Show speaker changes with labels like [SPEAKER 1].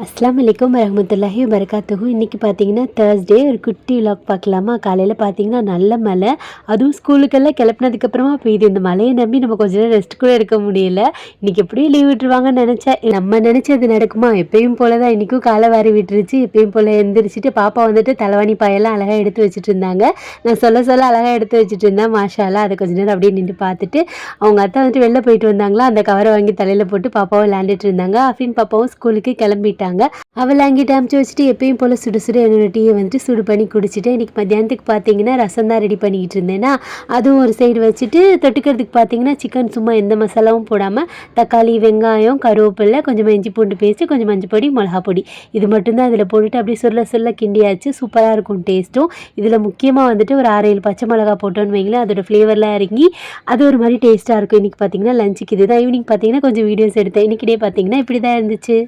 [SPEAKER 1] அஸ்ஸலாமு அலைக்கும் வரஹ்மத்துல்லாஹி வபரகாத்துஹு. இன்றைக்கி பார்த்தீங்கன்னா தேர்ஸ்டே ஒரு குட்டி விலாக் பார்க்கலாமா. காலையில் பார்த்தீங்கன்னா நல்ல மழை, அதுவும் ஸ்கூலுக்கெல்லாம் கிளப்புனதுக்கப்புறமா பெய்யுது. இந்த மழையை நம்பி நம்ம கொஞ்ச நேரம் ரெஸ்ட் கூட எடுக்க முடியல. இன்றைக்கி எப்படியும் லீவ் விட்டுருவாங்கன்னு நினச்சேன். நம்ம நினச்சது நடக்குமா? எப்பயும் போல தான் இன்றைக்கும் காலை வாரி விட்டுருச்சு. எப்பயும் போல் எழுந்திரிச்சிட்டு பாப்பா வந்துட்டு தலைவாணி பாயெல்லாம் அழகாக எடுத்து வச்சுட்டு இருந்தாங்க. நான் சொல்ல சொல்ல அழகாக எடுத்து வச்சுட்டு இருந்தேன். மாஷா அல்லாஹ். அதை கொஞ்ச நேரம் அப்படியே நின்று பார்த்துட்டு அவங்க அத்தை வந்துட்டு வெளில போயிட்டு வந்தாங்களா, அந்த கவரை வாங்கி தலையில் போட்டு பாப்பாவும் விளையாண்டுட்டு இருந்தாங்க. அஃபின் பாப்பாவும் ஸ்கூலுக்கு கிளம்பிட்டாங்க. அவளை அங்கிட்ட அமுச்சு வச்சுட்டு எப்பயும் போல் சுடு சுடு என்னோட டீயை வந்துட்டு சுடு பண்ணி குடிச்சிட்டு இன்றைக்கி மத்தியானத்துக்கு பார்த்தீங்கன்னா ரசம் தான் ரெடி பண்ணிக்கிட்டு இருந்தேன்னா, அதுவும் ஒரு சைடு வச்சுட்டு தொட்டுக்கிறதுக்கு பார்த்தீங்கன்னா சிக்கன் சும்மா எந்த மசாலாவும் போடாமல் தக்காளி, வெங்காயம், கருவேப்பிலை, கொஞ்சம் இஞ்சி பூண்டு பேஸ்ட்டு, கொஞ்சம் மஞ்சள் பொடி, மிளகா பொடி இது மட்டும்தான் இதில் போட்டுட்டு அப்படியே சொல்ல சொல்ல கிண்டியாச்சு. சூப்பராக இருக்கும் டேஸ்ட்டும். இதில் முக்கியமாக வந்துட்டு ஒரு 6-7 பச்சை மிளகா போட்டோன்னு வைங்களேன், அதோட ஃப்ளேவர்லாம் இறங்கி அது ஒரு மாதிரி டேஸ்ட்டாக இருக்கும். இன்றைக்கி பார்த்தீங்கன்னா லஞ்சுக்கு இதுதான். ஈவினிங் பார்த்தீங்கன்னா கொஞ்சம் வீடியோஸ் எடுத்தேன். இன்றைக்கி டே பார்த்தீங்கன்னா இப்படி தான் இருந்துச்சு.